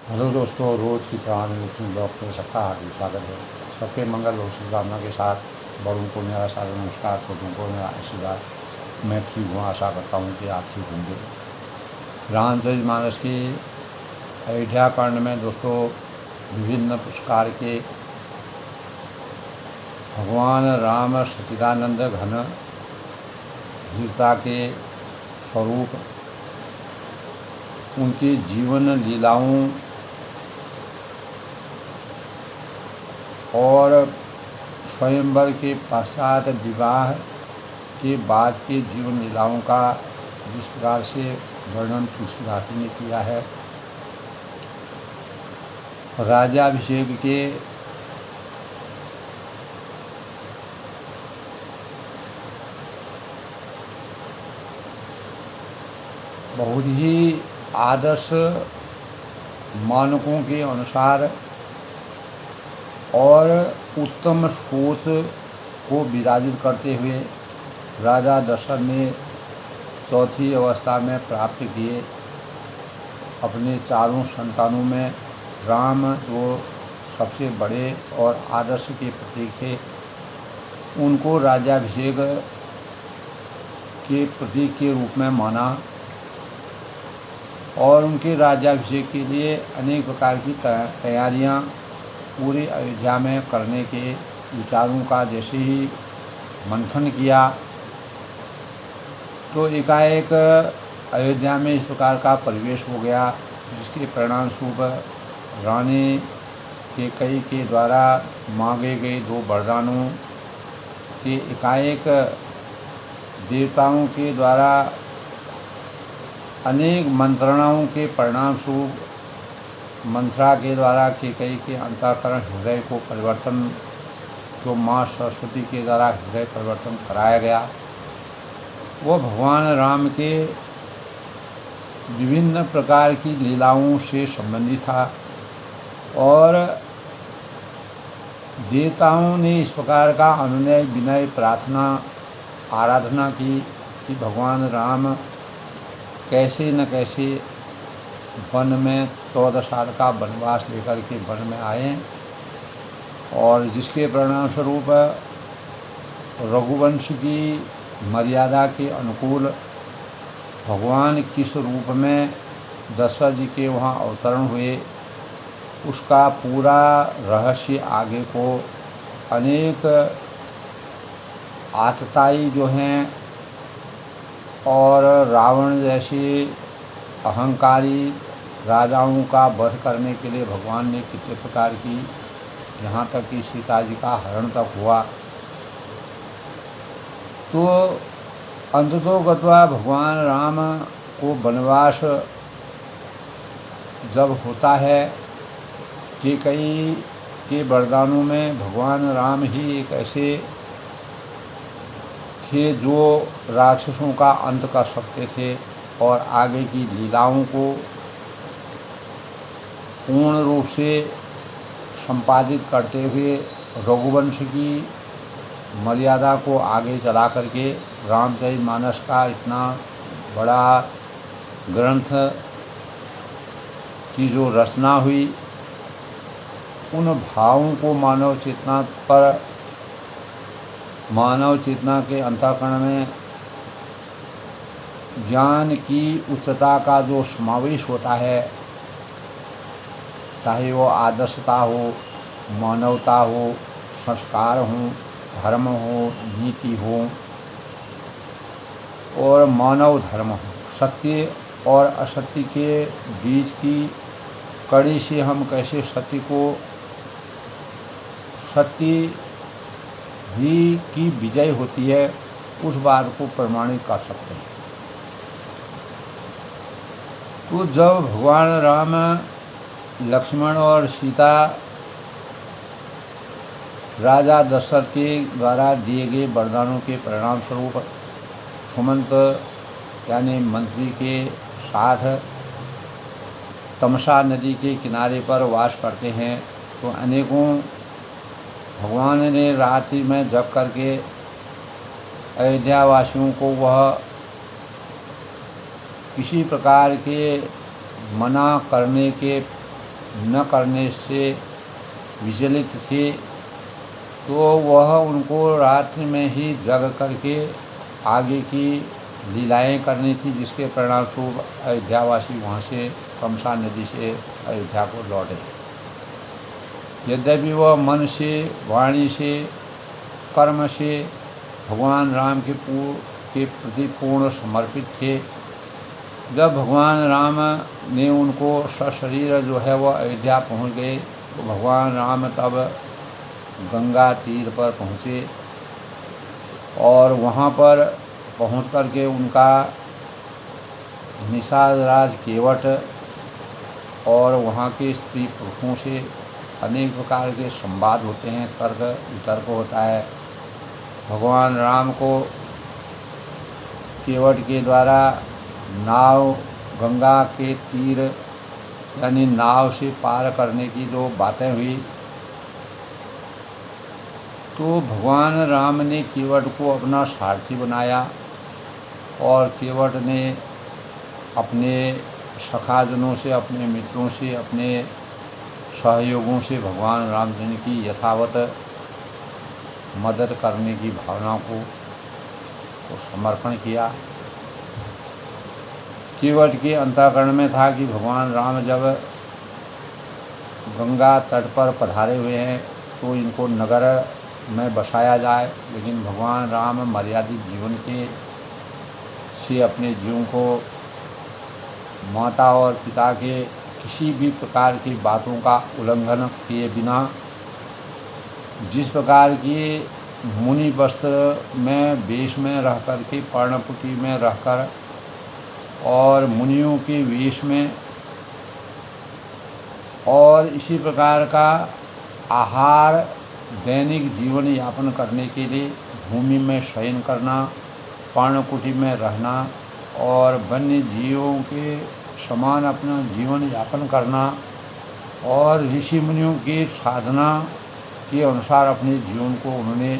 Hello दोस्तों, रोज़ की तरह न्यूट्रन ब्लॉग में सबका हार्दिक स्वागत है। सबके मंगल और शुभकामना के साथ बड़ों को मेरा सादर नमस्कार, छोटों को मेरा आशीर्वाद। मैं ठीक हूँ, आशा करता हूँ कि आप ठीक होंगे। रामचरितमानस की अयोध्या कांड में दोस्तों विभिन्न प्रकार के भगवान राम सच्चिदानंद घन धीरता के स्वरूप, उनकी जीवन लीलाओं और स्वयंवर के पश्चात विवाह के बाद के जीवन लीलाओं का जिस प्रकार से वर्णन तुलसीदास जी ने किया है। राज्याभिषेक के बहुत ही आदर्श मानकों के अनुसार और उत्तम सोच को विराजित करते हुए राजा दशरथ ने चौथी अवस्था में प्राप्त किए अपने चारों संतानों में राम जो सबसे बड़े और आदर्श के प्रतीक थे, उनको राज्याभिषेक के प्रतीक के रूप में माना और उनके राज्याभिषेक के लिए अनेक प्रकार की तैयारियां पूरी अयोध्या में करने के विचारों का जैसे ही मंथन किया तो एकाएक अयोध्या में इस प्रकार का परिवेश हो गया, जिसके परिणाम स्वरूप रानी कैकेयी के द्वारा मांगे गए दो वरदानों के एकाएक देवताओं के द्वारा अनेक मंत्रणाओं के परिणाम स्वरूप मंत्रा के द्वारा कैकेयी के अंतःकरण हृदय को परिवर्तन, जो माँ सरस्वती के द्वारा हृदय परिवर्तन कराया गया, वो भगवान राम के विभिन्न प्रकार की लीलाओं से संबंधित था। और देवताओं ने इस प्रकार का अनुनय विनय प्रार्थना आराधना की कि भगवान राम कैसे न कैसे वन में 14 साल का वनवास लेकर के वन में आए और जिसके परिणाम स्वरूप रघुवंश की मर्यादा के अनुकूल भगवान किस रूप में दशरथ जी के वहाँ अवतरण हुए, उसका पूरा रहस्य आगे को अनेक आतताई जो हैं और रावण जैसे अहंकारी राजाओं का वध करने के लिए भगवान ने कितने प्रकार की, यहाँ तक कि सीता जी का हरण तक हुआ। तो अंततोगत्वा भगवान राम को वनवास जब होता है, कैकेयी के वरदानों में भगवान राम ही एक ऐसे थे जो राक्षसों का अंत कर सकते थे और आगे की लीलाओं को पूर्ण रूप से संपादित करते हुए रघुवंश की मर्यादा को आगे चला करके रामचरितमानस का इतना बड़ा ग्रंथ की जो रचना हुई, उन भावों को मानव चेतना के अंतःकरण में ज्ञान की उच्चता का जो समावेश होता है, चाहे वो आदर्शता हो, मानवता हो, संस्कार हो, धर्म हो, नीति हो और मानव धर्म हो, सत्य और असत्य के बीच की कड़ी से हम कैसे सत्य ही की विजय होती है, उस बात को प्रमाणित कर सकते हैं। तो जब भगवान राम लक्ष्मण और सीता राजा दशरथ के द्वारा दिए गए वरदानों के परिणाम स्वरूप सुमंत यानी मंत्री के साथ तमसा नदी के किनारे पर वास करते हैं, तो अनेकों भगवान ने रात्रि में जग करके अयोध्या वासियों को वह किसी प्रकार के मना करने के न करने से विचलित थे, तो वह उनको रात्रि में ही जग करके आगे की लीलाएं करनी थी, जिसके परिणामस्वरूप अयोध्यावासी वहाँ से तमसा नदी से अयोध्या को लौटे। यद्यपि वह मन से, वाणी से, कर्म से भगवान राम के प्रति पूर्ण समर्पित थे। जब भगवान राम ने उनको सशरीर जो है वह अयोध्या पहुँच गए, तो भगवान राम तब गंगा तीर पर पहुँचे और वहाँ पर पहुँच कर के उनका निषादराज केवट और वहाँ के स्त्री पुरुषों से अनेक प्रकार के संवाद होते हैं, तर्क वितर्क होता है। भगवान राम को केवट के द्वारा नाव, गंगा के तीर यानी नाव से पार करने की जो बातें हुई, तो भगवान राम ने केवट को अपना सारथी बनाया और केवट ने अपने सखाजनों से, अपने मित्रों से, अपने सहयोगों से भगवान रामचंद्र की यथावत मदद करने की भावना को समर्पण किया। केवट के अंतःकरण में था कि भगवान राम जब गंगा तट पर पधारे हुए हैं तो इनको नगर में बसाया जाए, लेकिन भगवान राम मर्यादित जीवन के से अपने जीवन को माता और पिता के किसी भी प्रकार की बातों का उल्लंघन किए बिना, जिस प्रकार की मुनि वस्त्र में वेश में रह कर के, पर्णपुटी में रहकर और मुनियों के वेश में, और इसी प्रकार का आहार दैनिक जीवन यापन करने के लिए भूमि में शयन करना, पर्णकुटी में रहना और वन्य जीवों के समान अपना जीवन यापन करना और ऋषि मुनियों की साधना के अनुसार अपने जीवन को उन्होंने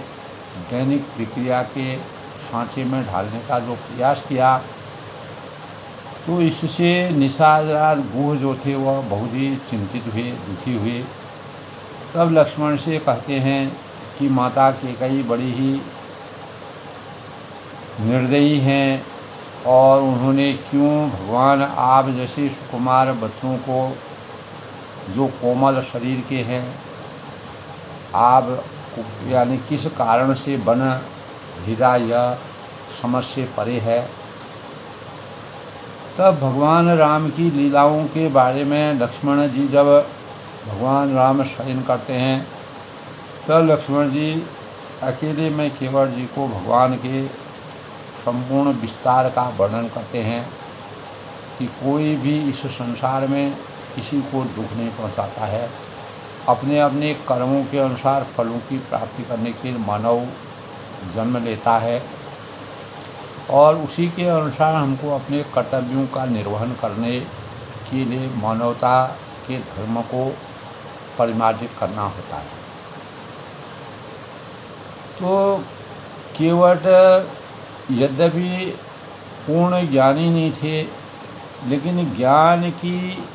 दैनिक प्रक्रिया के सांचे में ढालने का जो प्रयास किया, तो इससे निषादराज गुह जो थे वह बहुत ही चिंतित हुए, दुखी हुए। तब लक्ष्मण से कहते हैं कि माता कैकेयी बड़ी ही निर्दयी हैं और उन्होंने क्यों भगवान आप जैसे सुकुमार बच्चों को, जो कोमल शरीर के हैं, आप यानी किस कारण से वन हीरा यह समझ से परे है। तब भगवान राम की लीलाओं के बारे में लक्ष्मण जी जब भगवान राम शयन करते हैं, तब लक्ष्मण जी अकेले में केवट जी को भगवान के संपूर्ण विस्तार का वर्णन करते हैं कि कोई भी इस संसार में किसी को दुख नहीं पहुंचाता है। अपने अपने कर्मों के अनुसार फलों की प्राप्ति करने के लिए मानव जन्म लेता है और उसी के अनुसार हमको अपने कर्तव्यों का निर्वहन करने के लिए मानवता के धर्म को परिमार्जित करना होता है। तो केवट यद्यपि पूर्ण ज्ञानी नहीं थे, लेकिन ज्ञान की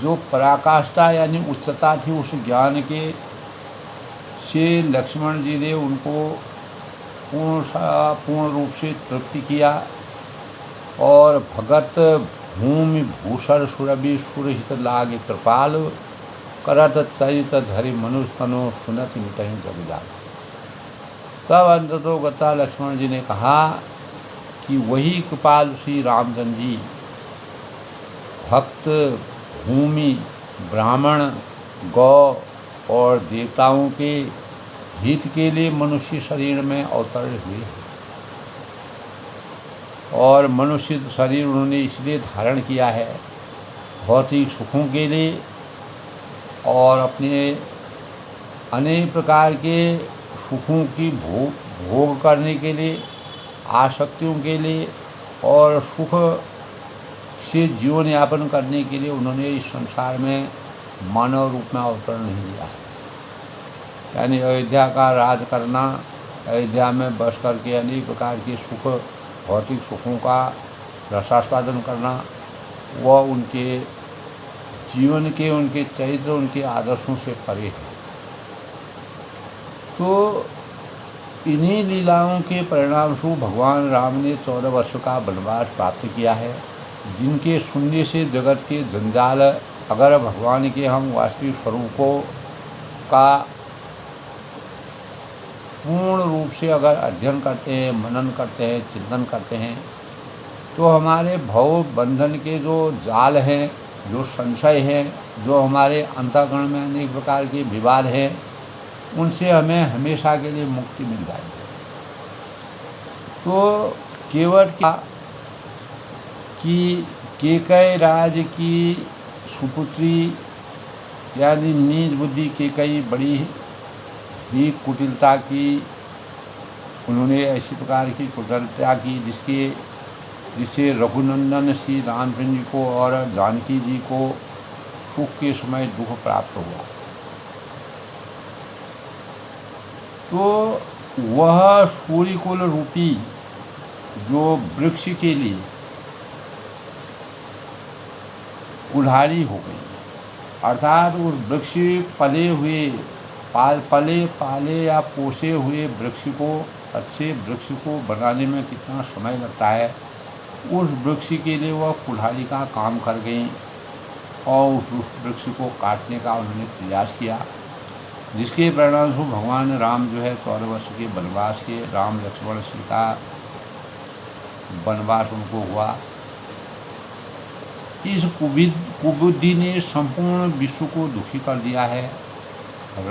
जो पराकाष्ठा यानी उच्चता थी, उस ज्ञान के से लक्ष्मण जी ने उनको पूर्ण रूप से तृप्ति किया और भगत भूमि भूषण सुरभि सुरहित लाग कृपाल करत चरित धरि मनुष्य तनो सुनत मिटहि जग जान। तब अंततोगता लक्ष्मण जी ने कहा कि वही कृपाल श्री रामचंद्र जी भक्त, भूमि, ब्राह्मण, गौ और देवताओं के हित के लिए मनुष्य शरीर में अवतरित हुए और मनुष्य शरीर उन्होंने इसलिए धारण किया है भौतिक सुखों के लिए और अपने अनेक प्रकार के सुखों की भोग करने के लिए, आसक्तियों के लिए और सुख से जीवन यापन करने के लिए उन्होंने इस संसार में मानव रूप में अवतरण नहीं लिया है। यानी अयोध्या का राज करना, अयोध्या में बस करके अनेक प्रकार के सुख, भौतिक सुखों का रसास्वादन करना, वह उनके जीवन के, उनके चरित्र, उनके आदर्शों से परे है। तो इन्हीं लीलाओं के परिणाम स्वरूप भगवान राम ने 14 वर्ष का वनवास प्राप्त किया है, जिनके शून्य से जगत के जंजाल अगर भगवान के हम वास्तविक स्वरूपों का पूर्ण रूप से अगर अध्ययन करते हैं, मनन करते हैं, चिंतन करते हैं, तो हमारे भव बंधन के जो जाल हैं, जो संशय हैं, जो हमारे अंतःकरण में अनेक प्रकार के विवाद हैं, उनसे हमें हमेशा के लिए मुक्ति मिल जाएगी। तो केवट की केकई राज की सुपुत्री यानी नीच बुद्धि केकई बड़ी ही कुटिलता की, उन्होंने ऐसी प्रकार की कुटिलता की जिससे रघुनंदन श्री रामचंद्र जी को और जानकी जी को सुख के समय दुख प्राप्त हुआ। तो वह सूर्यकुल रूपी जो वृक्ष के लिए कुल्हाड़ी हो गई, अर्थात उस वृक्ष पले पाले या पोसे हुए वृक्ष को, अच्छे वृक्ष को बनाने में कितना समय लगता है, उस वृक्ष के लिए वह कुल्हाड़ी का काम कर गई और उस वृक्ष को काटने का उन्होंने प्रयास किया, जिसके परिणाम स्वरूप भगवान राम जो है 14 वर्ष के वनवास के, राम लक्ष्मण सीता वनवास उनको हुआ। इस कुबुद्धि ने संपूर्ण विश्व को दुखी कर दिया है।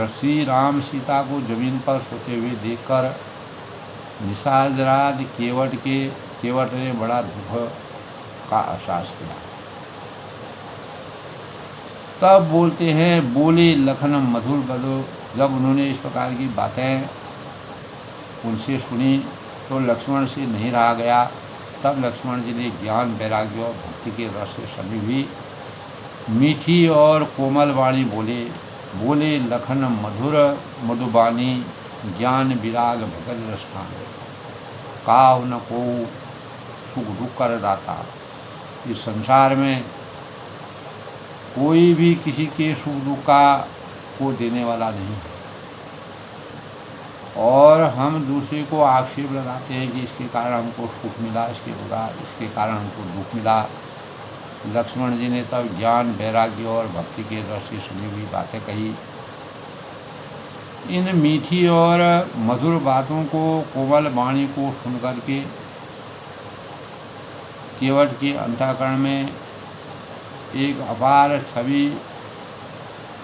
श्री राम सीता को जमीन पर सोते हुए देखकर निशाचराज केवट ने बड़ा दुख का एहसास किया। तब बोलते हैं, बोले लखन मधुर बलो। जब उन्होंने इस प्रकार की बातें उनसे सुनी तो लक्ष्मण से नहीं रहा गया। तब लक्ष्मण जी ने ज्ञान, वैराग्य और भक्ति के रस से समी हुई मीठी और कोमल वाणी बोले लखन मधुर मधुबानी, ज्ञान विराग भगत रसखान, काहु न को सुख दुख कर दाता। इस संसार में कोई भी किसी के सुख दुख को देने वाला नहीं है, और हम दूसरे को आक्षेप लगाते हैं कि इसके कारण हमको सुख मिला, इसके कारण हमको दुख मिला। लक्ष्मण जी ने तब ज्ञान, वैराग्य और भक्ति के रस से सुनी हुई बातें कही। इन मीठी और मधुर बातों को, कोमल वाणी को सुनकर के केवट के अंतःकरण में एक अपार छवि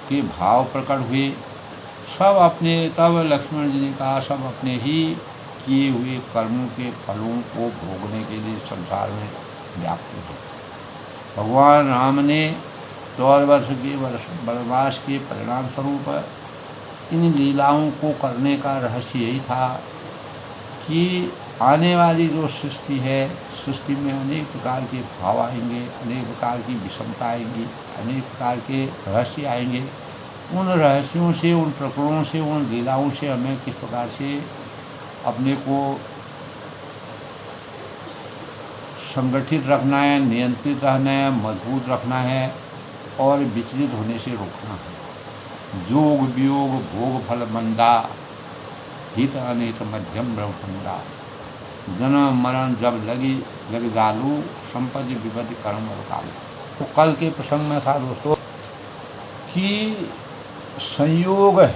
के भाव प्रकट हुए। तब लक्ष्मण जी ने कहा, सब अपने ही किए हुए कर्मों के फलों को भोगने के लिए संसार में व्याप्त है। भगवान राम ने 14 वर्ष के वनवास के परिणाम स्वरूप इन लीलाओं को करने का रहस्य यही था कि आने वाली जो सृष्टि है, सृष्टि में अनेक प्रकार के भाव आएंगे, अनेक प्रकार की विषमता आएंगी, अनेक प्रकार के रहस्य आएंगे। उन रहस्यों से, उन प्रकरणों से, उन लीलाओं से हमें किस प्रकार से अपने को संगठित रखना है, नियंत्रित रहना है, मजबूत रखना है और विचलित होने से रोकना है। जोग वियोग भोग फल मंदा, हित अनित मध्यम ब्रह्मंदा, जन्म मरण जब लग जालू, संपत्ति विपत्ति कर्म और काल। तो कल के प्रसंग में था दोस्तों कि संयोग है,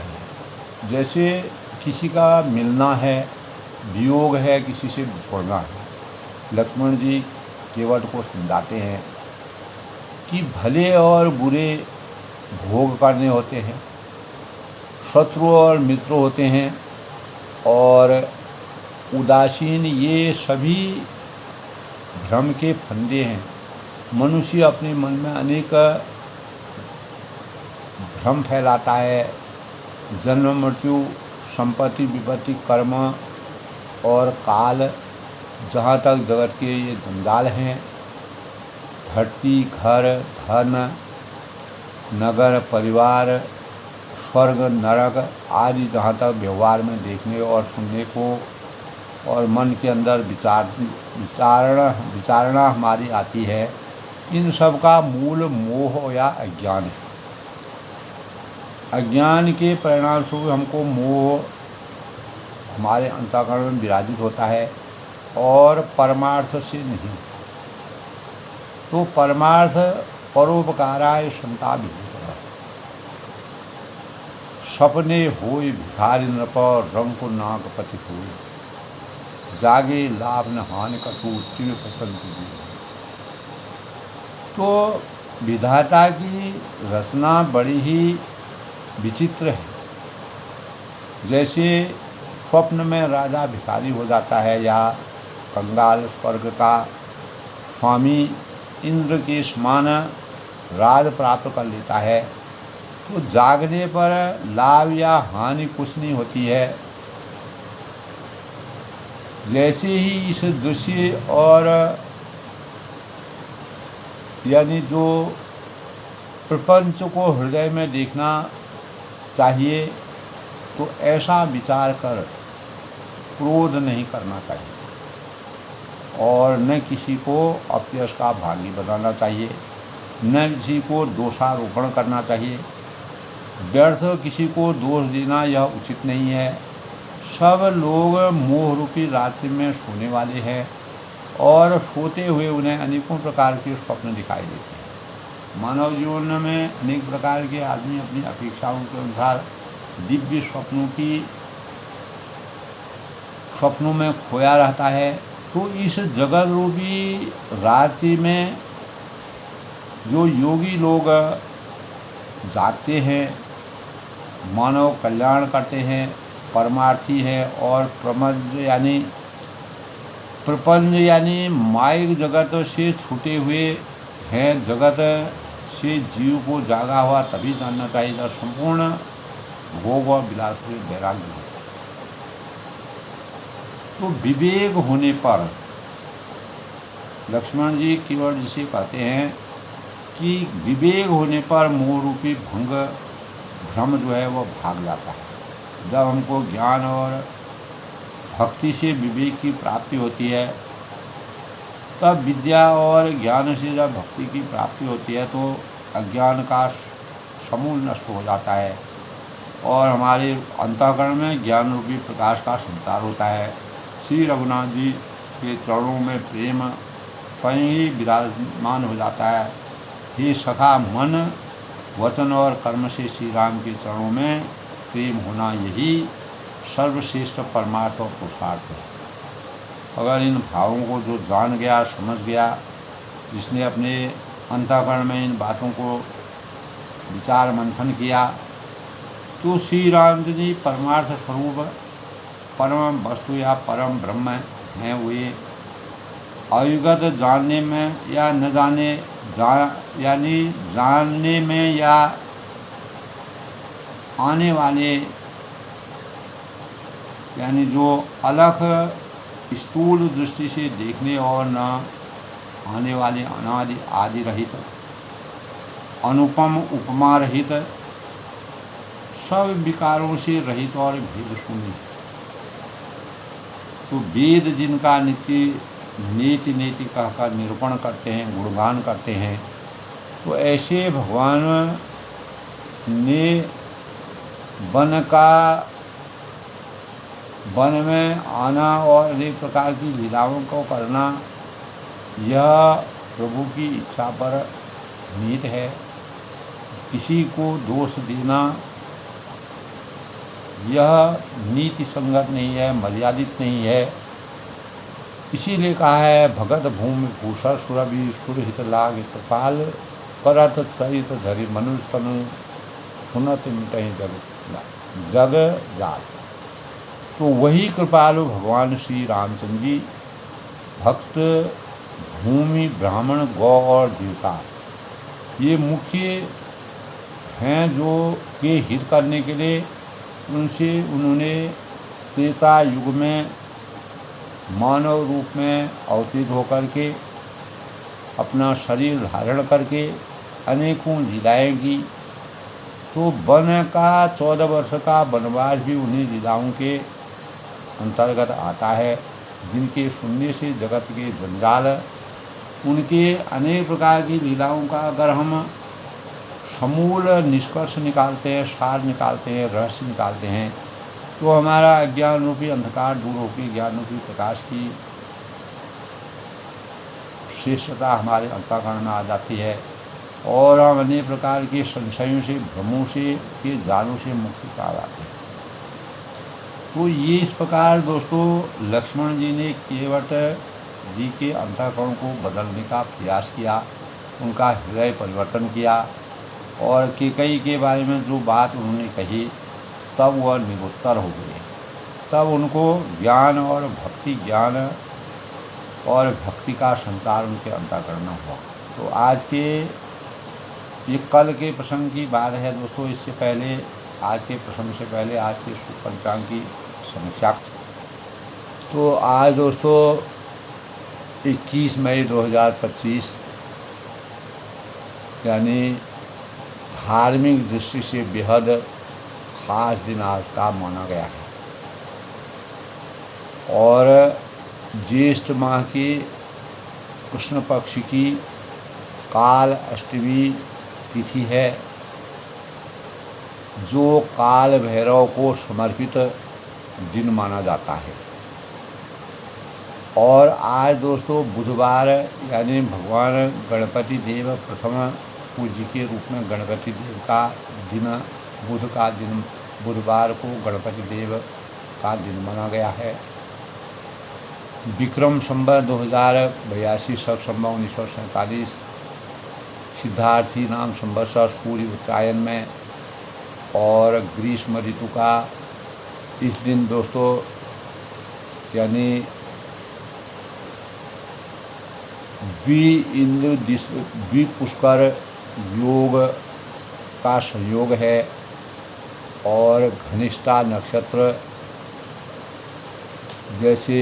जैसे किसी का मिलना है, वियोग है, किसी से छोड़ना है। लक्ष्मण जी केवट को समझाते हैं कि भले और बुरे भोग करने होते हैं, शत्रु और मित्र होते हैं, और उदासीन, ये सभी भ्रम के फंदे हैं। मनुष्य अपने मन में अनेक भ्रम फैलाता है। जन्म मृत्यु, संपत्ति विपत्ति, कर्म और काल, जहाँ तक जगत के ये जंजाल हैं, धरती, घर, धन, नगर, परिवार, स्वर्ग, नरक आदि जहाँ तक व्यवहार में देखने और सुनने को और मन के अंदर विचारणा हमारी आती है, इन सब का मूल मोह या अज्ञान है। अज्ञान के परिणाम स्वरूप हमको मोह हमारे अंतःकरण में विराजित होता है और परमार्थ से नहीं। तो परमार्थ परोपकाराय संताभिभूत सपने होय भिखारी नृप रंग नाग पति होय जागे लाभ न हानि कछु तीव्र प्रपंच जी। तो विधाता की रचना बड़ी ही विचित्र है। जैसे स्वप्न में राजा भिखारी हो जाता है या कंगाल स्वर्ग का स्वामी इंद्र के समान राज प्राप्त कर लेता है, तो जागने पर लाभ या हानि कुछ नहीं होती है। जैसे ही इस दृश्य और यानी जो प्रपंच को हृदय में देखना चाहिए, तो ऐसा विचार कर क्रोध नहीं करना चाहिए और न किसी को अपयश का भागी बनाना चाहिए, न किसी को दोषारोपण करना चाहिए। व्यर्थ किसी को दोष देना यह उचित नहीं है। सब लोग मोह रूपी रात्रि में सोने वाले हैं और सोते हुए उन्हें अनेकों प्रकार के स्वप्न दिखाई देते हैं। मानव जीवन में अनेक प्रकार के आदमी अपनी अपेक्षाओं के अनुसार दिव्य स्वप्नों में खोया रहता है। तो इस जगत रूपी रात्रि में जो योगी लोग जागते हैं, मानव कल्याण करते हैं, परमार्थी है और प्रपंच यानी माइक जगत से छूटे हुए हैं। जगत से जीव को जागा हुआ तभी जानना चाहिए जब संपूर्ण भोग और विलास से वैराग्य हो। तो विवेक होने पर लक्ष्मण जी केवल जिसे कहते हैं कि विवेक होने पर मोह रूपी भ्रम जो है वो भाग जाता है। जब हमको ज्ञान और भक्ति से विवेक की प्राप्ति होती है, तब विद्या और ज्ञान से जब भक्ति की प्राप्ति होती है तो अज्ञान का समूल नष्ट हो जाता है और हमारे अंतःकरण में ज्ञान रूपी प्रकाश का संचार होता है। श्री रघुनाथ जी के चरणों में प्रेम स्वयं ही विराजमान हो जाता है। हे सखा, मन वचन और कर्म से श्री राम के चरणों में प्रेम होना यही सर्वश्रेष्ठ परमार्थ और पुरुषार्थ है। अगर इन भावों को जो जान गया, समझ गया, जिसने अपने अंतःकरण में इन बातों को विचार मंथन किया, तो श्री रामचंद्र जी परमार्थ स्वरूप परम वस्तु या परम ब्रह्म हैं। वे अविगत जानने में या न जाने यानी जानने में या आने वाले यानी जो अलग स्थूल दृष्टि से देखने और न आने वाले अनादि आदि रहित अनुपम उपमा रहित सब विकारों से रहित और भेद शून्य। तो वेद जिनका नीति कहकर निरूपण करते हैं, गुणगान करते हैं, तो ऐसे भगवान ने वन में आना और अनेक प्रकार की लीलाओं को करना, यह प्रभु की इच्छा पर निहित है। किसी को दोष देना यह नीति संगत नहीं है, मर्यादित नहीं है। इसीलिए कहा है भगत भूमि भूषण सुरभि सुरहित लाग कृपाल करत चरित धरि मनुष्य तनु सुनत मिटहि जग जाल। तो वही कृपालु भगवान श्री रामचंद्र जी भक्त, भूमि, ब्राह्मण, गौ और देवता ये मुख्य हैं जो के हित करने के लिए उन्होंने त्रेता युग में मानव रूप में अवतरित होकर के अपना शरीर धारण करके अनेकों लीलाएँ की। तो वन का 14 वर्ष का वनवास भी उन्हीं लीलाओं के अंतर्गत आता है, जिनके सुनने से जगत के जंजाल उनके अनेक प्रकार की लीलाओं का अगर हम समूल निष्कर्ष निकालते हैं, सार निकालते हैं, रहस्य निकालते हैं, तो हमारा अज्ञान रूपी अंधकार दूर होकर ज्ञान रूपी प्रकाश की श्रेष्ठता हमारे अंतःकरण में आ जाती है और हम अनेक प्रकार के संशयों से, भ्रमों से, के जालों से मुक्ति पा जाते हैं। तो ये इस प्रकार दोस्तों लक्ष्मण जी ने केवट जी के अंतःकरण को बदलने का प्रयास किया, उनका हृदय परिवर्तन किया और कैकेयी के बारे में जो बात उन्होंने कही तब वह निरुत्तर हो गए। तब उनको ज्ञान और भक्ति का संचार उनके अंतःकरण में हुआ। तो आज के ये कल के प्रसंग की बात है दोस्तों। इससे पहले आज के प्रसंग से पहले आज के शुभ पंचांग की समीक्षा। तो आज दोस्तों 21 मई 2025 यानी धार्मिक दृष्टि से बेहद खास दिन आज का माना गया है और ज्येष्ठ माह की कृष्ण पक्ष की काल अष्टमी तिथि है, जो काल भैरव को समर्पित दिन माना जाता है। और आज दोस्तों बुधवार यानी भगवान गणपति देव प्रथम पूज्य के रूप में गणपति देव का दिन, बुधवार को गणपति देव का दिन माना गया है। विक्रम संवत 2082 संवत 1947 सिद्धार्थी नाम संवत्सर सूर्य उत्तरायण में और ग्रीष्म ऋतु का इस दिन दोस्तों यानी पुष्कर योग का संयोग है और घनिष्ठा नक्षत्र जैसे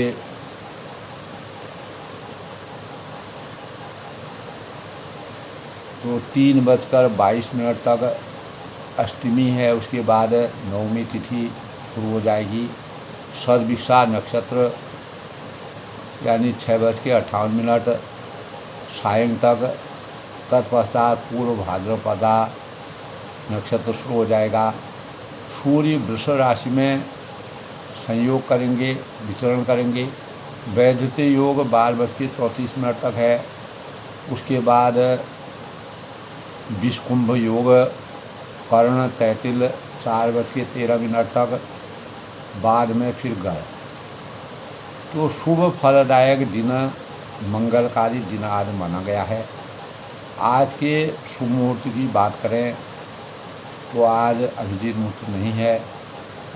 तो 3:22 तक अष्टमी है, उसके बाद नवमी तिथि शुरू हो जाएगी। शतभिषा नक्षत्र यानी 6:58 सायं तक, तत्पश्चात पूर्व भाद्रपदा नक्षत्र शुरू हो जाएगा। सूर्य वृषभ राशि में संयोग करेंगे, विचरण करेंगे। वैधुत्य योग 12:34 तक है, उसके बाद विषकुंभ योग कर्ण तैतिल 4:13 तक, बाद में फिर गढ़। तो शुभ फलदायक दिन, मंगलकारी दिन आज माना गया है। आज के शुभ मुहूर्त की बात करें तो आज अभिजीत मुहूर्त नहीं है।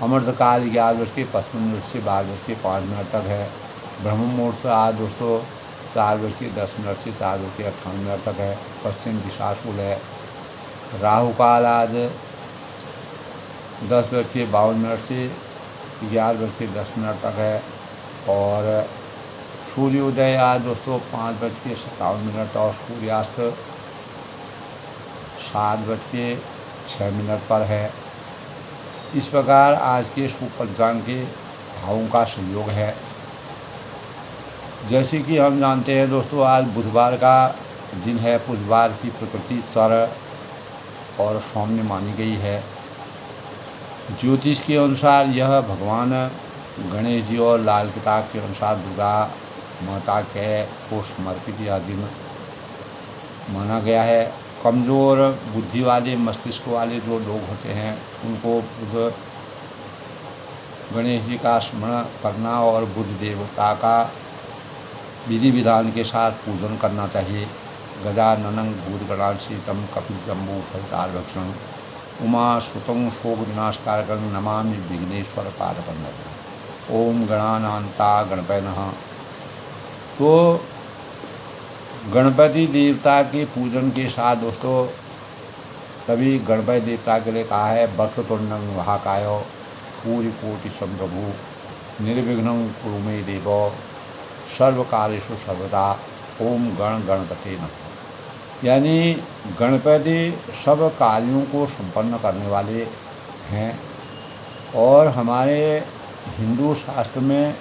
अमृतकाल 11:55 से 12:05 तक है। ब्रह्म मुहूर्त आज दोस्तों 4:10 से 4:58 तक है। पश्चिम दिशा शूल है। राहु काल आज 10:52 से 11:10 तक है और सूर्योदय आज दोस्तों 5:57 और सूर्यास्त 7:06 पर है। इस प्रकार आज के शुभ पंचांग के भावों का संयोग है। जैसे कि हम जानते हैं दोस्तों आज बुधवार का दिन है। बुधवार की प्रकृति चर और सौम्य मानी गई है। ज्योतिष के अनुसार यह भगवान गणेश जी और लाल किताब के अनुसार दुर्गा माता के को समर्पित यह दिन माना गया है। कमज़ोर बुद्धि वाले, मस्तिष्क वाले जो लोग होते हैं उनको बुध गणेश जी का स्मरण करना और बुध देवता का विधि विधान के साथ पूजन करना चाहिए। गजाननं भूतगणाधीशं कपिलजम्बू फलितार्भक्षणं उमा सुतं शोक विनाशकारकं नमामि विघ्नेश्वर पादपद्मं। ओम गणानान्ता गणपय नमः। तो गणपति देवता के पूजन के साथ दोस्तों तभी गणपति देवता के लिए कहा है वक्रतुंडं महाकाय सूर्यकोटि समप्रभु निर्विघ्नं कुरु मे देव सर्वकार्येषु सर्वदा ओम गणपते नमः। यानी गणपति सब कार्यों को संपन्न करने वाले हैं और हमारे हिंदू शास्त्र में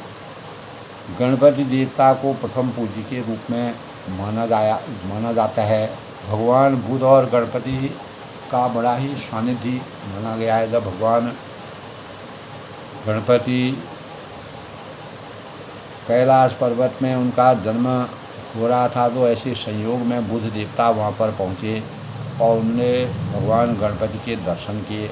गणपति देवता को प्रथम पूज्य के रूप में माना जाता है। भगवान बुध और गणपति का बड़ा ही सानिध्य माना गया है। जब भगवान गणपति कैलाश पर्वत में उनका जन्म हो रहा था तो ऐसे संयोग में बुध देवता वहाँ पर पहुँचे और उन्होंने भगवान गणपति के दर्शन किए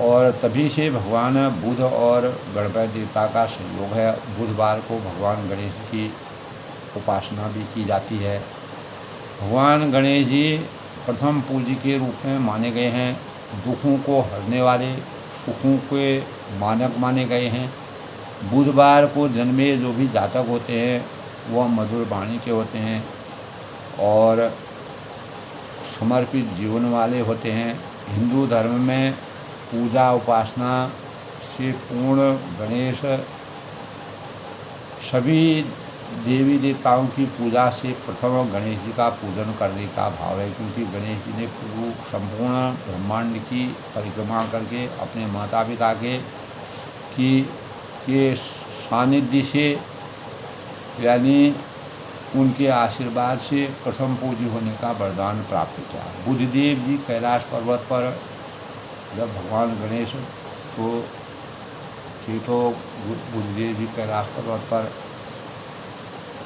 और तभी से भगवान बुध और गणपति देवता का संयोग है। बुधवार को भगवान गणेश की उपासना भी की जाती है। भगवान गणेश जी प्रथम पूज्य के रूप में माने गए हैं। दुखों को हरने वाले, सुखों के मानक माने गए हैं। बुधवार को जन्मे जो भी जातक होते हैं वह मधुर वाणी के होते हैं और समर्पित जीवन वाले होते हैं। हिंदू धर्म में पूजा उपासना से पूर्ण गणेश सभी देवी देवताओं की पूजा से प्रथम गणेश जी का पूजन करने का भाव है, क्योंकि गणेश जी ने संपूर्ण ब्रह्मांड की परिक्रमा करके अपने माता पिता के सानिध्य से यानी उनके आशीर्वाद से प्रथम पूज्य होने का वरदान प्राप्त किया। बुधदेव जी कैलाश पर्वत पर जब भगवान गणेश को थे तो बुधदेव जी कैलाश पर्वत पर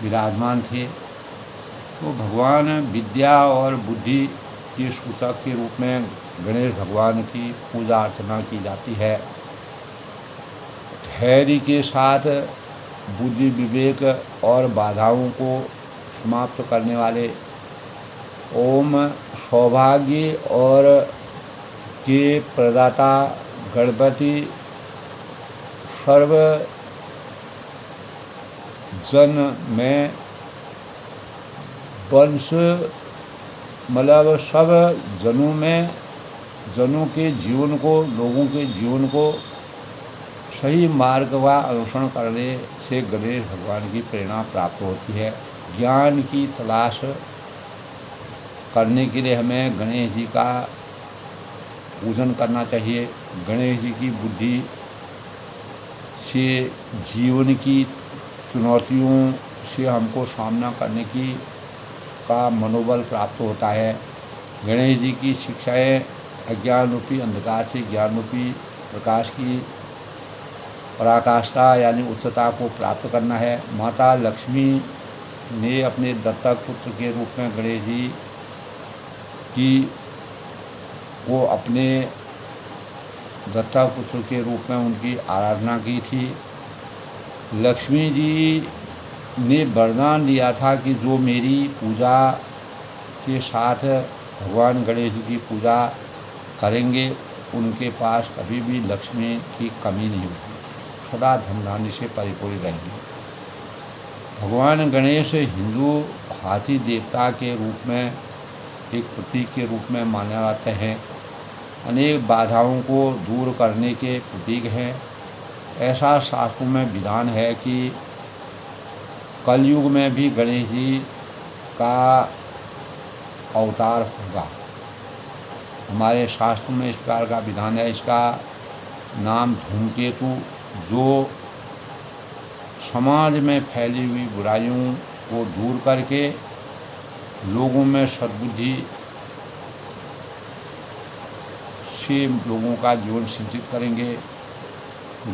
विराजमान थे। तो भगवान विद्या और बुद्धि के सूचक के रूप में गणेश भगवान की पूजा अर्चना की जाती है। धैर्य के साथ बुद्धि विवेक और बाधाओं को समाप्त करने वाले, ओम सौभाग्य और के प्रदाता गणपति सर्व जन में वंश मतलब सब जनों के जीवन को, लोगों के जीवन को सही मार्ग व अनुसरण करने से गणेश भगवान की प्रेरणा प्राप्त होती है। ज्ञान की तलाश करने के लिए हमें गणेश जी का पूजन करना चाहिए। गणेश जी की बुद्धि से जीवन की चुनौतियों से हमको सामना करने का मनोबल प्राप्त होता है। गणेश जी की शिक्षाएं अज्ञान रूपी अंधकार से ज्ञान रूपी प्रकाश की पराकाष्ठा यानी उच्चता को प्राप्त करना है। माता लक्ष्मी ने अपने दत्तक पुत्र के रूप में गणेश जी को अपने दत्तक पुत्र के रूप में उनकी आराधना की थी। लक्ष्मी जी ने वरदान दिया था कि जो मेरी पूजा के साथ भगवान गणेश जी की पूजा करेंगे उनके पास कभी भी लक्ष्मी की कमी नहीं होगी, सदा धन धान्य से परिपूर्ण रहेंगे। भगवान गणेश हिंदू हाथी देवता के रूप में एक प्रतीक के रूप में माने जाते हैं। अनेक बाधाओं को दूर करने के प्रतीक हैं। ऐसा शास्त्रों में विधान है कि कलयुग में भी गणेश जी का अवतार होगा। हमारे शास्त्रों में इस प्रकार का विधान है। इसका नाम धूमकेतु, जो समाज में फैली हुई बुराइयों को दूर करके लोगों में सद्बुद्धि से लोगों का जीवन सिंचित करेंगे।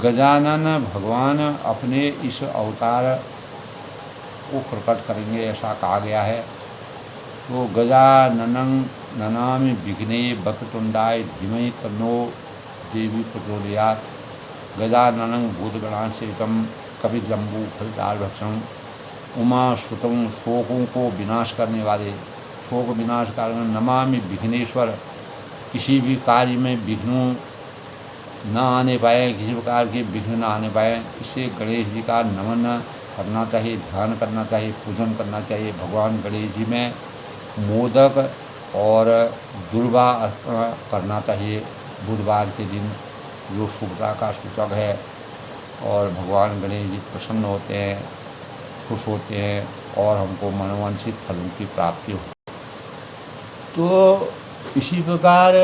गजानन भगवान अपने इस अवतार को प्रकट करेंगे, ऐसा कहा गया है। तो गजाननं ननामि विघ्ने वक्रतुंडाय धीमहि तन्नो देवी प्रचोदयात्। गजाननं भूतगणासेवितं कपिजम्बूफलचारुभक्षणं उमा सुतं, शोकों को विनाश करने वाले, शोक विनाश कारण नमामि विघ्नेश्वर। किसी भी कार्य में विघ्नों न आने पाए, किसी प्रकार के विघ्न न आने पाए, इससे गणेश जी का नमन करना चाहिए, ध्यान करना चाहिए, पूजन करना चाहिए। भगवान गणेश जी में मोदक और दुर्वा अर्पण करना चाहिए बुधवार के दिन, जो शुभता का सूचक है। और भगवान गणेश जी प्रसन्न होते हैं, खुश होते हैं और हमको मनोवांछित फलों की प्राप्ति होती है। तो इसी प्रकार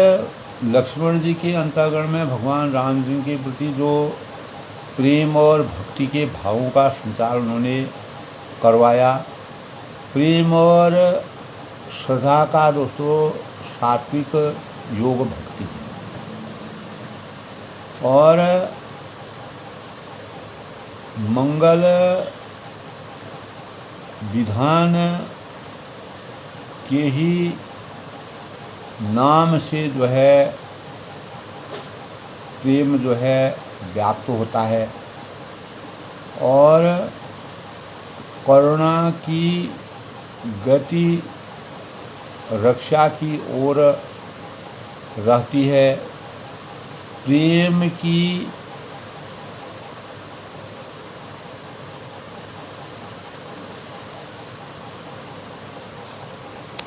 लक्ष्मण जी के अंतःकरण में भगवान राम जी के प्रति जो प्रेम और भक्ति के भावों का संचार उन्होंने करवाया, प्रेम और श्रद्धा का दोस्तों सात्विक योग भक्ति है। और मंगल विधान के ही नाम से जो है प्रेम जो है व्याप्त होता है, और करुणा की गति रक्षा की ओर रहती है। प्रेम की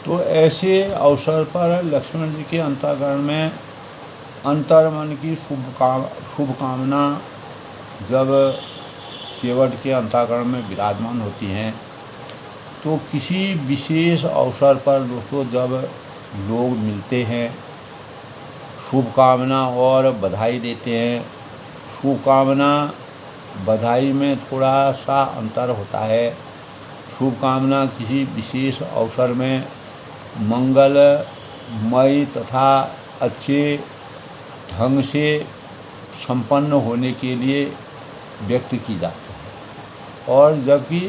तो ऐसे अवसर पर लक्ष्मण जी के अंतःकरण में अंतर्मन की शुभकामना जब केवट के अंतःकरण में विराजमान होती हैं, तो किसी विशेष अवसर पर दोस्तों जब लोग मिलते हैं, शुभकामना और बधाई देते हैं। शुभकामना बधाई में थोड़ा सा अंतर होता है। शुभकामना किसी विशेष अवसर में मंगलमय तथा अच्छे ढंग से संपन्न होने के लिए व्यक्त की जाती है, और जबकि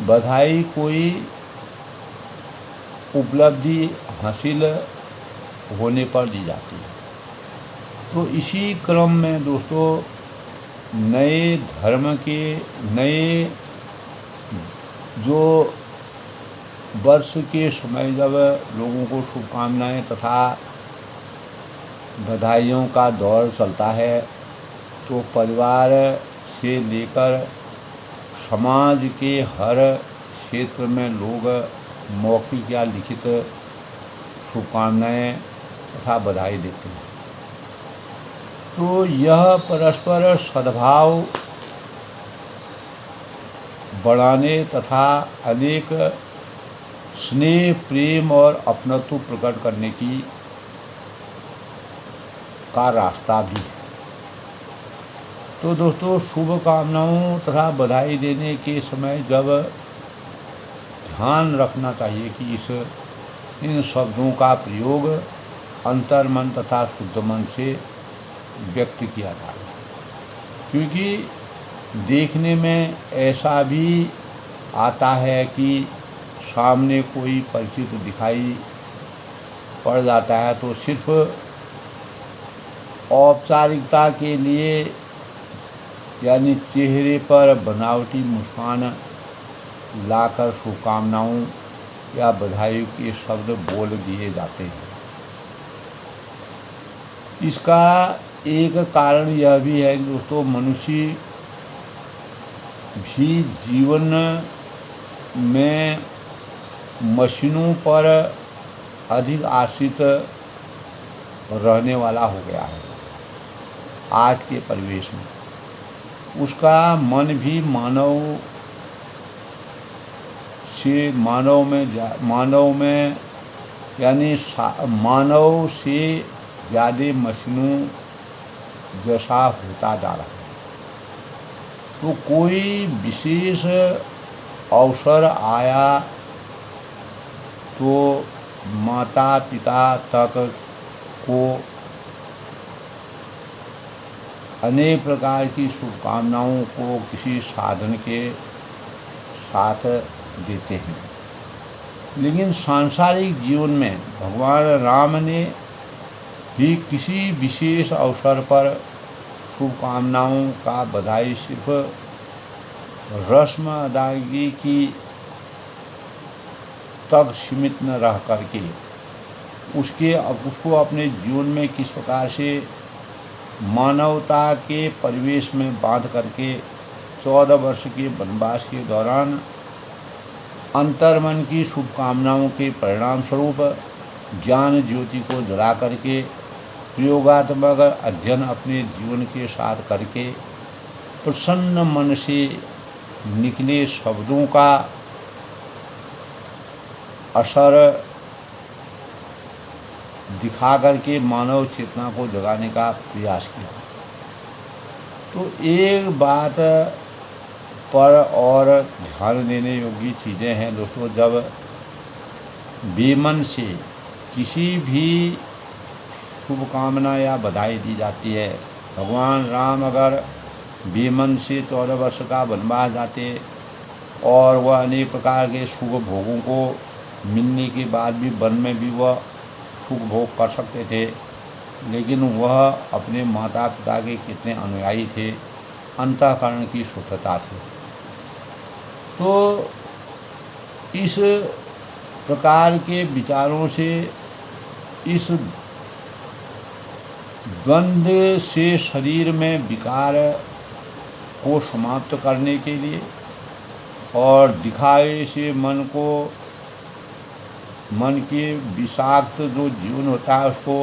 बधाई कोई उपलब्धि हासिल होने पर दी जाती है। तो इसी क्रम में दोस्तों नए धर्म के नए जो वर्ष के समय जब लोगों को शुभकामनाएं तथा बधाइयों का दौर चलता है, तो परिवार से लेकर समाज के हर क्षेत्र में लोग मौखिक या लिखित शुभकामनाएं तथा बधाई देते हैं। तो यह परस्पर सद्भाव बढ़ाने तथा अनेक स्नेह, प्रेम और अपनत्व प्रकट करने का रास्ता भी है। तो दोस्तों शुभकामनाओं तथा बधाई देने के समय जब ध्यान रखना चाहिए कि इन शब्दों का प्रयोग अंतर्मन तथा शुद्ध मन से व्यक्त किया जाए, क्योंकि देखने में ऐसा भी आता है कि सामने कोई परिचित दिखाई पड़ जाता है, तो सिर्फ औपचारिकता के लिए यानी चेहरे पर बनावटी मुस्कान लाकर शुभकामनाओं या बधाई के शब्द बोल दिए जाते हैं। इसका एक कारण यह भी है कि दोस्तों मनुष्य भी जीवन में मशीनों पर अधिक आश्रित रहने वाला हो गया है। आज के परिवेश में उसका मन भी मानव में यानी मानव से ज़्यादा मशीनों जैसा होता जा रहा है। तो कोई विशेष अवसर आया तो माता पिता तक को अनेक प्रकार की शुभकामनाओं को किसी साधन के साथ देते हैं, लेकिन सांसारिक जीवन में भगवान राम ने भी किसी विशेष अवसर पर शुभकामनाओं का बधाई सिर्फ रस्म अदायगी की तक सीमित न रह करके उसको अपने जीवन में किस प्रकार से मानवता के परिवेश में बांध करके 14 वर्ष के वनवास के दौरान अंतर्मन की शुभकामनाओं के परिणाम स्वरूप ज्ञान ज्योति को जला करके प्रयोगात्मक अध्ययन अपने जीवन के साथ करके प्रसन्न मन से निकले शब्दों का असर दिखा करके मानव चेतना को जगाने का प्रयास किया। तो एक बात पर और ध्यान देने योग्य चीज़ें हैं दोस्तों। जब बेमन से किसी भी शुभकामना या बधाई दी जाती है, भगवान राम अगर बेमन से 14 वर्ष का वनवास जाते और वह अनेक प्रकार के सुख भोगों को मिलने के बाद भी वन में भी वह सुख भोग कर सकते थे, लेकिन वह अपने माता पिता के कितने अनुयायी थे, अंतःकरण की शुद्धता थी। तो इस प्रकार के विचारों से, इस द्वंद्व से शरीर में विकार को समाप्त करने के लिए और दिखावे से मन के विषाक्त जो जीवन होता है उसको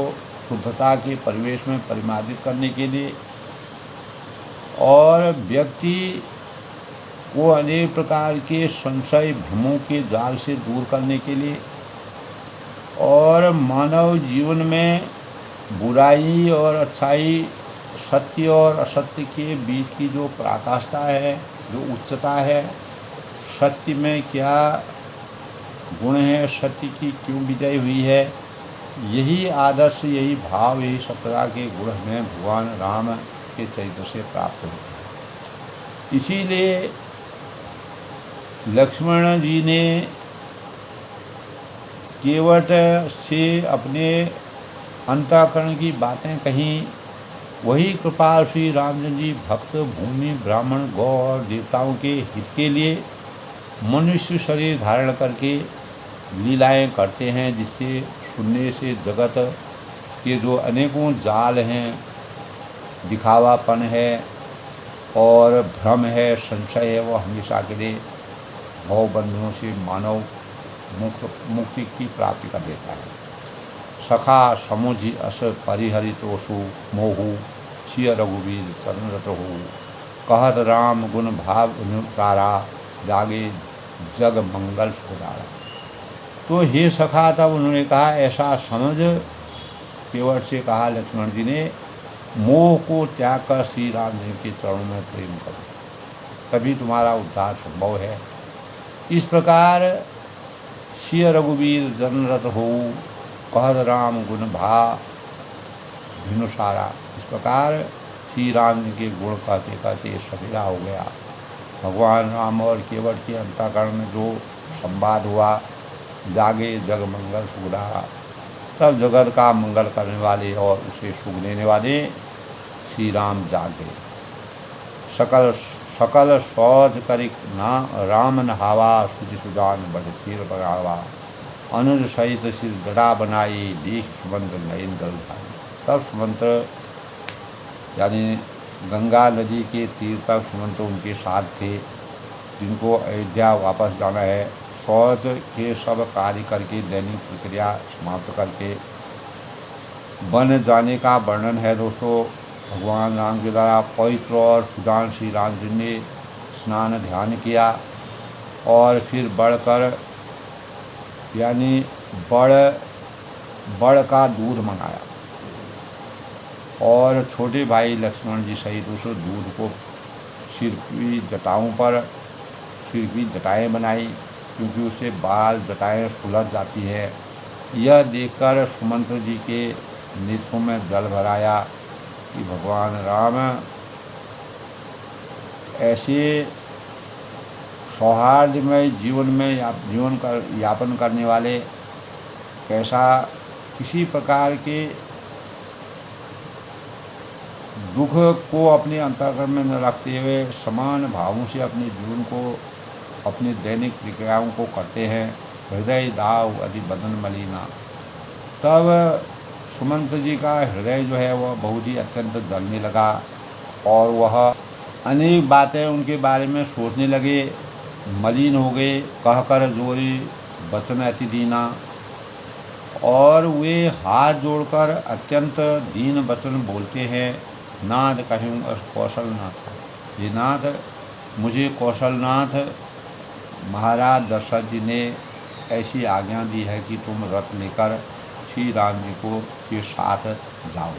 शुद्धता के परिवेश में परिमार्जित करने के लिए और व्यक्ति को अनेक प्रकार के संशय भ्रमों के जाल से दूर करने के लिए और मानव जीवन में बुराई और अच्छाई, सत्य और असत्य के बीच की जो पराकाष्ठा है, जो उच्चता है, सत्य में क्या गुण है, सत्य की क्यों विजय हुई है, यही आदर्श, यही भाव, यही सत्यता के गुण हमें भगवान राम के चरित्र से प्राप्त होते। इसीलिए लक्ष्मण जी ने केवट से अपने अंतःकरण की बातें कहीं, वही कृपाल श्री रामचंद्र जी भक्त, भूमि, ब्राह्मण, गौ और देवताओं के हित के लिए मनुष्य शरीर धारण करके लीलाएं करते हैं, जिससे सुनने से जगत के जो अनेकों जाल हैं, दिखावापन है और भ्रम है, संशय है, वो हमेशा के लिए भवबंधनों से मानव मुक्ति की प्राप्ति कर देता है। सखा समुझि अस परिहरितोषु मोहु सिय रघुवीर चरण हो कहत राम गुण भाव अनुतारा जागे जग मंगल सुधारा। तो हे सखा, तब उन्होंने कहा, ऐसा समझ केवट से कहा लक्ष्मण जी ने, मोह को त्याग कर श्री राम जी के चरणों में प्रेम करो, तभी तुम्हारा उद्धार संभव है। इस प्रकार सिय रघुवीर जनरत हो कहत राम गुण भा भिनुसारा। इस प्रकार श्री राम जी के गुण कहते कहते सवेरा हो गया। भगवान राम और केवट के अंतःकरण में जो संवाद हुआ, जागे जग मंगल सुखदारा, तब जगत का मंगल करने वाले और उसे सुख देने वाले श्री राम जाग गए। सकल सौज करिक ना राम नहावा सुचि सुजान बड़ तीर बगावा अनुज सहित सिर जड़ा बनाई देख सुमंत्र नयन दल भाई। तब सुमंत्र यानी गंगा नदी के तीर तक सुमंत्र उनके साथ थे, जिनको अयोध्या वापस जाना है। फौज के सब कार्य करके दैनिक प्रक्रिया समाप्त करके वन जाने का वर्णन है दोस्तों। भगवान राम के द्वारा पवित्र और सुजान श्री राम जी ने स्नान ध्यान किया और फिर बढ़कर यानी बड़ का दूध मंगाया और छोटे भाई लक्ष्मण जी सहित उस दूध को सिर की जटाओं पर, सिर की जटाएँ बनाई, क्योंकि उससे बाल जटाएँ सुलझ जाती है। यह देखकर सुमंत्र जी के नेत्रों में जल भराया कि भगवान राम ऐसे सौहार्दमय जीवन में यापन करने वाले, कैसा किसी प्रकार के दुख को अपने अंतःकरण में न रखते हुए समान भावों से अपने जीवन को, अपनी दैनिक प्रक्रियाओं को करते हैं। हृदय दाव अति बदन मलिना। तब सुमंत्र जी का हृदय जो है वह बहुत ही अत्यंत जलने लगा और वह अनेक बातें उनके बारे में सोचने लगे, मलिन हो गए। कहकर जोरी वचन अति दीना, और वे हाथ जोड़कर अत्यंत दीन वचन बोलते हैं। नाथ कहूँ कौशलनाथ, ये नाथ, मुझे कौशलनाथ महाराज दशरथ जी ने ऐसी आज्ञा दी है कि तुम रथ लेकर श्री राम जी को के साथ जाओ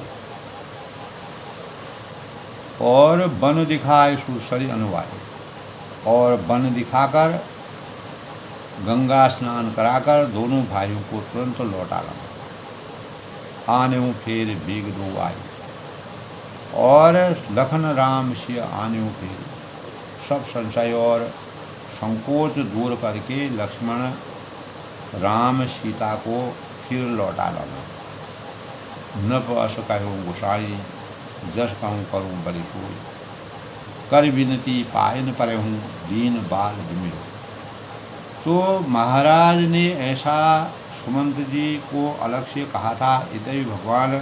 और वन दिखाए सुसरी अनुवाय। और वन दिखाकर गंगा स्नान कराकर दोनों भाइयों को तुरंत लौटा लाऊं। आने हूँ फिर बीग दो आई, और लखन राम से आने हूँ फिर। सब संशय और संकोच दूर करके लक्ष्मण राम सीता को फिर लौटा लाना। न पस कहूँ गुसाई, जस कहूँ करूँ बलि सोई। कर विनती पायन पर हूँ, दीन बाल विमिर। तो महाराज ने ऐसा सुमंत जी को अलग से कहा था। यद्यपि भगवान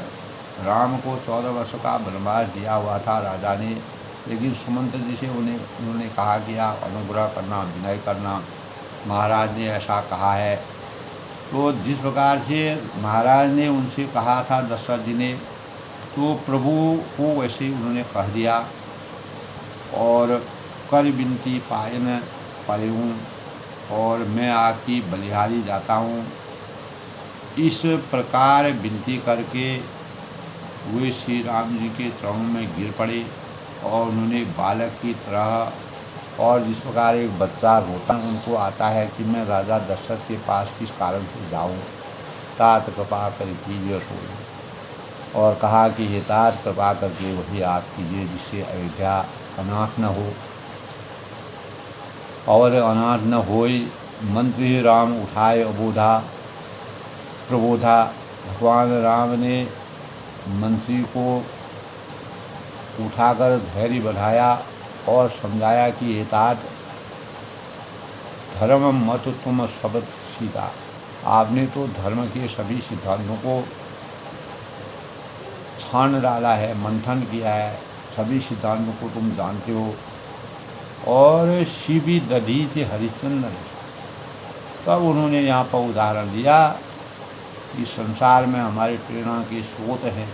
राम को 14 वर्ष का वनवास दिया हुआ था राजा ने, लेकिन सुमंत जी से उन्होंने कहा कि आप अनुग्रह करना, विनय करना, महाराज ने ऐसा कहा है। तो जिस प्रकार से महाराज ने उनसे कहा था दशरथ जी ने, तो प्रभु को वैसे उन्होंने कह दिया। और कर विनती पायन परे हूँ, और मैं आपकी बलिहारी जाता हूँ। इस प्रकार विनती करके वे श्री राम जी के चरणों में गिर पड़े, और उन्होंने बालक की तरह, और जिस प्रकार एक बच्चा रोता है उनको आता है कि मैं राजा दशरथ के पास किस कारण से जाऊं, तात कृपा कर कीजिए सोई। और कहा कि ये तात कृपा करके वही आप कीजिए जिससे अयोध्या अनाथ न हो। और अनाथ न होई मंत्री राम उठाए अबोधा प्रबोधा। भगवान राम ने मंत्री को उठाकर धैर्य बढ़ाया और समझाया कि ये तात धर्म मत तुम शब्द सीता। आपने तो धर्म के सभी सिद्धांतों को छान डाला है, मंथन किया है, सभी सिद्धांतों को तुम जानते हो। और शिवी दधी से हरिश्चंद्र। तब उन्होंने यहाँ पर उदाहरण दिया कि संसार में हमारे प्रेरणा के स्रोत हैं।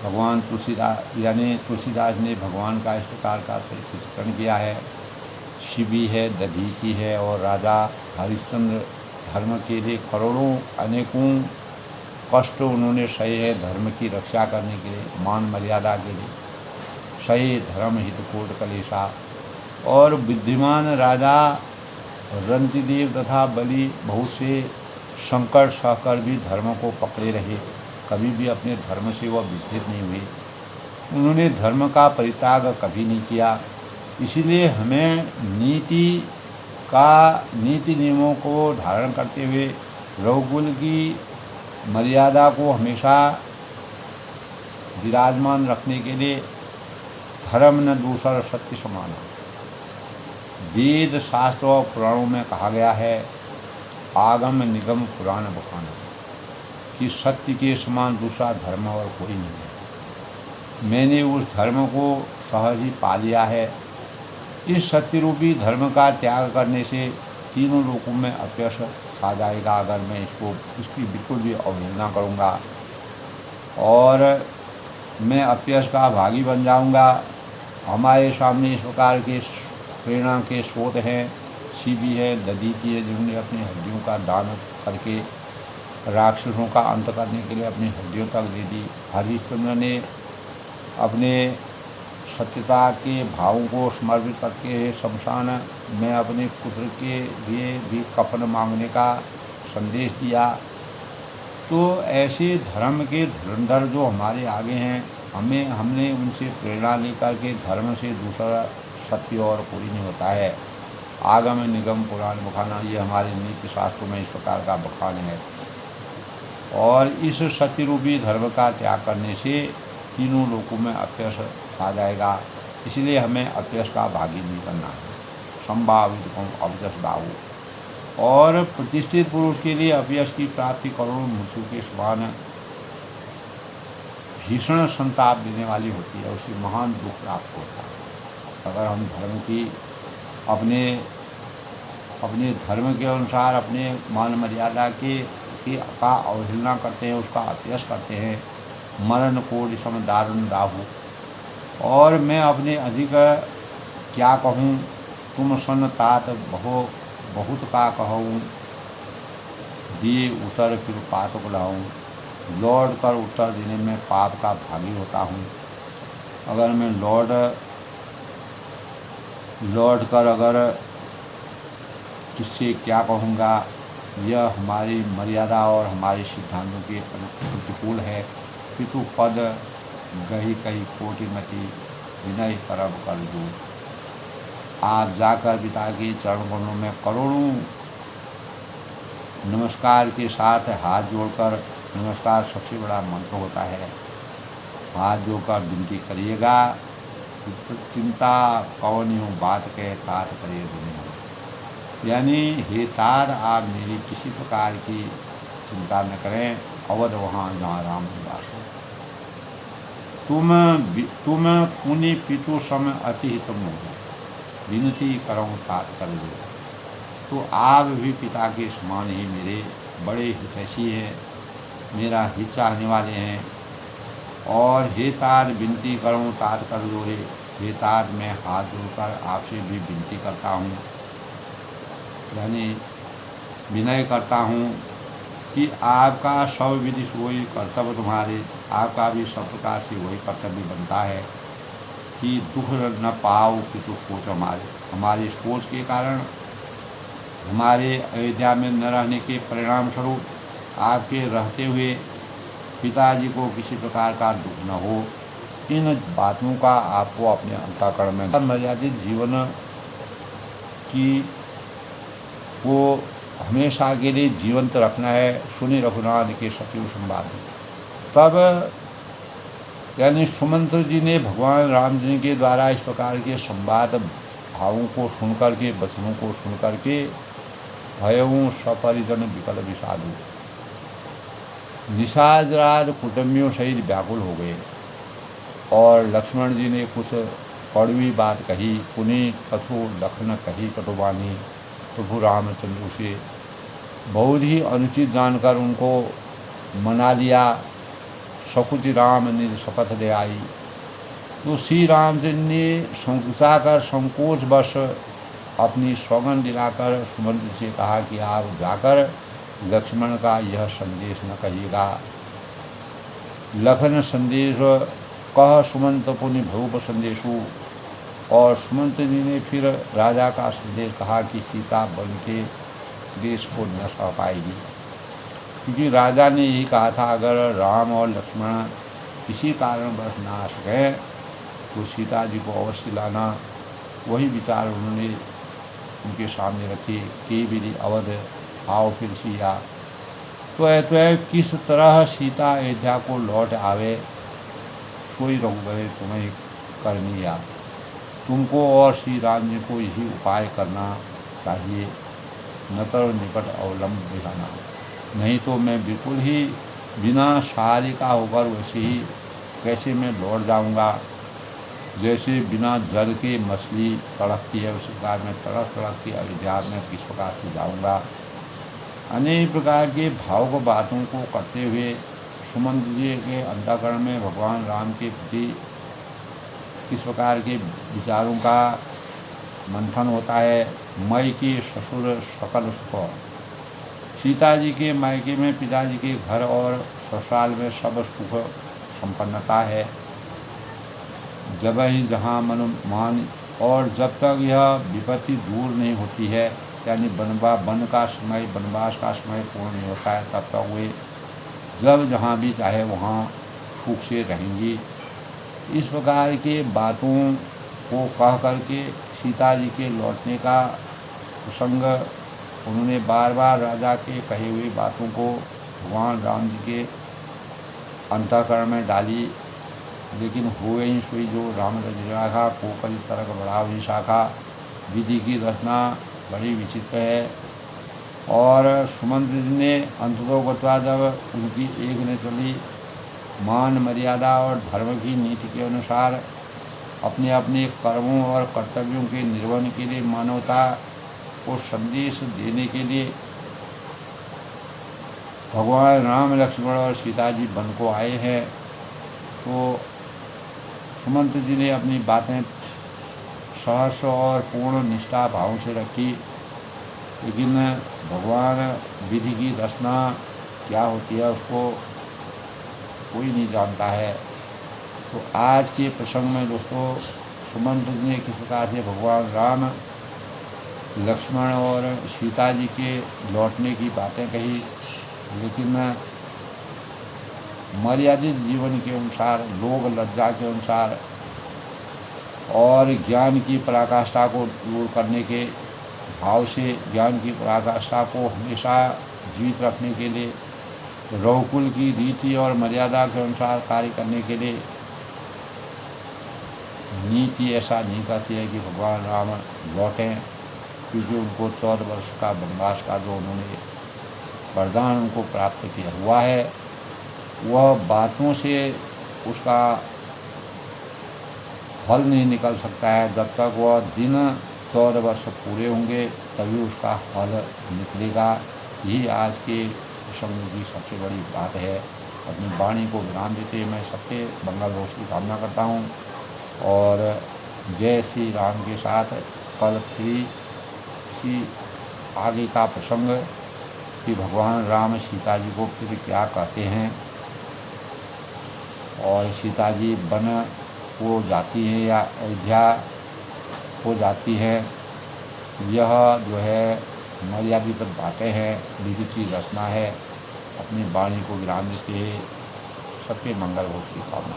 भगवान तुलसीदास, यानी तुलसीदास ने भगवान का इस प्रकार का चित्रण किया है। शिवी है, दधीची है, और राजा हरिश्चंद्र धर्म के लिए करोड़ों अनेकों कष्ट उन्होंने सहे है धर्म की रक्षा करने के लिए, मान मर्यादा के लिए सही धर्म हित कोट कलेशा। और बुद्धिमान राजा रंतिदेव तथा बलि बहुत से संकट सहकर भी धर्म को पकड़े रहे, कभी भी अपने धर्म से वह विचलित नहीं हुए। उन्होंने धर्म का परित्याग कभी नहीं किया। इसीलिए हमें नीति नियमों को धारण करते हुए रघुकुल की मर्यादा को हमेशा विराजमान रखने के लिए धर्म न दूसर सत्य समाना। वेद शास्त्र और पुराणों में कहा गया है, आगम निगम पुराण बखाना, कि सत्य के समान दूसरा धर्म और कोई नहीं है। मैंने उस धर्म को सहज ही पा लिया है। इस सत्य रूपी धर्म का त्याग करने से तीनों लोकों में अपयश छा जाएगा अगर मैं इसकी बिल्कुल भी अवहेलना करूँगा, और मैं अपयश का भागी बन जाऊँगा। हमारे सामने इस प्रकार के प्रेरणा के स्रोत हैं, शिवी है, दधीची है, जिन्होंने अपनी हड्डियों का दान करके राक्षसों का अंत करने के लिए अपनी हड्डियों तक दे दी। हरिश्चंद्र ने अपने सत्यता के भावों को समर्पित करके शमशान में अपने पुत्र के लिए भी कफन मांगने का संदेश दिया। तो ऐसे धर्म के धुरंधर जो हमारे आगे हैं, हमने उनसे प्रेरणा लेकर के धर्म से दूसरा सत्य और पूरी नहीं होता है। आगम निगम पुराण बखाना, ये हमारे नीति शास्त्रों में इस प्रकार का बखान है। और इस सत्य रूपी धर्म का त्याग करने से तीनों लोकों में अपयश आ जाएगा। इसलिए हमें अपयश का भागी नहीं करना है। संभावित कौन अपयश दाऊ। और प्रतिष्ठित पुरुष के लिए अपयश की प्राप्ति करोड़ों मृत्यु के समान भीषण संताप देने वाली होती है, उसे महान दुख प्राप्त होता है। अगर हम धर्म की अपने धर्म के अनुसार अपने मान मर्यादा का अवहेलना करते हैं, उसका अपयश करते हैं, मरण कोटि सम दारुण दाहु। और मैं अपने अधिक क्या कहूँ, तुम सन तात बहुत का कहूँ, दिए उत्तर फिर पात बुलाऊँ। लौट कर उत्तर देने में पाप का भागी होता हूँ। अगर मैं लौट लौट कर अगर किससे क्या कहूँगा, यह हमारी मर्यादा और हमारे सिद्धांतों के प्रतिकूल है। पितु पद गही कही कोटिमति विनय करब कर दूर। आप जाकर पिता के चरण कमलों में करोड़ों नमस्कार के साथ हाथ जोड़कर, नमस्कार सबसे बड़ा मंत्र होता है, हाथ जोड़कर विनती करिएगा, चिंता कौन यूँ बात के तात करे दुनिया। यानी हे तात, आप मेरी किसी प्रकार की चिंता न करें, अवध वहाँ जहाँ राम निवास हो। तुम पुनि पितु सम अति हित मोह, विनती करूँ तात कर दो। तो आप भी पिता के समान ही मेरे बड़े हितैषी हैं, मेरा हित चाहने वाले हैं। और हे तात विनती करूँ तात कर दो रे। हे तात, मैं हाथ जोड़कर आपसे भी विनती करता हूँ, यानी विनय करता हूँ कि आपका सब विधि वही कर्तव्य तुम्हारे, आपका भी सब प्रकार से वही कर्तव्य बनता है कि दुख न पाओ पितु सोच हमारी सोच के कारण, हमारे अयोध्या में न रहने के परिणाम स्वरूप आपके रहते हुए पिताजी को किसी प्रकार का दुख न हो। इन बातों का आपको अपने अंतःकरण में मर्यादित जीवन की को हमेशा के लिए जीवंत रखना है। सुनी रघुनाथ के सचिव संवाद। तब यानी सुमंत्र जी ने भगवान राम जी के द्वारा इस प्रकार के संवाद भावों को सुनकर के, वचनों को सुनकर के भयऊ सपरिजन विकल विषादु, निषादराज कुटुंबियों सहित व्याकुल हो गए। और लक्ष्मण जी ने कुछ कड़वी बात कही, पुनि कथु लखन कही कटुबानी। प्रभु रामचंद्र से बहुत ही अनुचित जानकर उनको मना लिया। सकुच राम निज शपथ दे आई। तो श्री रामचंद्र ने संकुचाकर संकोचवश अपनी सौगंध दिलाकर सुमंत्र से कहा कि आप जाकर लक्ष्मण का यह संदेश न कहिएगा। लखन संदेश कह सुमंत पुनि भूप संदेशु। और सुमंत जी ने फिर राजा का संदेश कहा कि सीता बन के देश को न सह पाएगी, क्योंकि राजा ने यही कहा था अगर राम और लक्ष्मण किसी कारणवश ना आ सके तो सीता जी को अवश्य लाना। वही विचार उन्होंने उनके सामने रखे कि मेरी अवध आओ फिर सिया। तो किस तरह सीता अयोध्या को लौट आवे, सोई रघुबर तुम्हें करनी या। तुमको और श्री राम जी को यही उपाय करना चाहिए, नतर निकट अवलंब दिखाना, नहीं तो मैं बिल्कुल ही बिना सहारे का होकर वैसे ही कैसे मैं लौट जाऊंगा। जैसे बिना जल के मछली तड़पती है उस प्रकार मैं तड़प तड़प के अयोध्या में किस प्रकार से जाऊंगा। अनेक प्रकार के भावुक बातों को करते हुए सुमंत जी के अंतःकरण में भगवान राम के प्रति किस प्रकार के विचारों का मंथन होता है। मई के ससुर सकल सुख, सीता जी के मायके में पिताजी के घर और ससुराल में सब सुख संपन्नता है। जब ही जहाँ मन मान, और जब तक यह विपत्ति दूर नहीं होती है, यानी वन का समय, वनवास का समय पूर्ण नहीं होता है, तब तक वे जब जहाँ भी चाहे वहाँ सुख से रहेंगी। इस प्रकार के बातों को कह करके सीता जी के लौटने का प्रसंग उन्होंने बार बार राजा के कही हुई बातों को भगवान राम जी के अंतःकरण में डाली। लेकिन हो गई सोई जो राम रजराखा, कोकल तरक बढ़ाव ही शाखा। विधि की रचना बड़ी विचित्र है। और सुमंत्र जी ने अंततोगत्वा जब उनकी एक न चली, मान मर्यादा और धर्म की नीति के अनुसार अपने अपने कर्मों और कर्तव्यों के निर्वहन के लिए मानवता को संदेश देने के लिए भगवान राम, लक्ष्मण और सीता जी वन को आए हैं। तो सुमंत जी ने अपनी बातें सहर्ष और पूर्ण निष्ठा भाव से रखी, लेकिन भगवान विधि की रचना क्या होती है उसको कोई नहीं जानता है। तो आज के प्रसंग में दोस्तों सुमंत जी ने किस प्रकार से भगवान राम, लक्ष्मण और सीता जी के लौटने की बातें कही, लेकिन मर्यादित जीवन के अनुसार, लोग लज्जा के अनुसार और ज्ञान की पराकाष्ठा को दूर करने के भाव से, ज्ञान की पराकाष्ठा को हमेशा जीवित रखने के लिए, रघुकुल की रीति और मर्यादा के अनुसार कार्य करने के लिए नीति ऐसा नहीं कहती है कि भगवान राम लौटें, क्योंकि उनको 14 वर्ष का वनवास का जो उन्होंने वरदान उनको प्राप्त किया हुआ है, वह बातों से उसका फल नहीं निकल सकता है। जब तक वह दिन 14 वर्ष पूरे होंगे तभी उसका फल निकलेगा। यही आज के प्रसंग की सबसे बड़ी बात है। अपनी वाणी को विराम देते मैं सबके मंगल भोग की कामना करता हूँ और जय श्री राम के साथ कल फिर किसी आगे का प्रसंग कि भगवान राम सीता जी को फिर क्या कहते हैं और सीता जी वन को जाती है या अयोध्या हो जाती है, यह जो है मर्यादित बातें हैं, विविध रचना है। अपनी वाणी को विराम देते सबके मंगल भोग की कामना।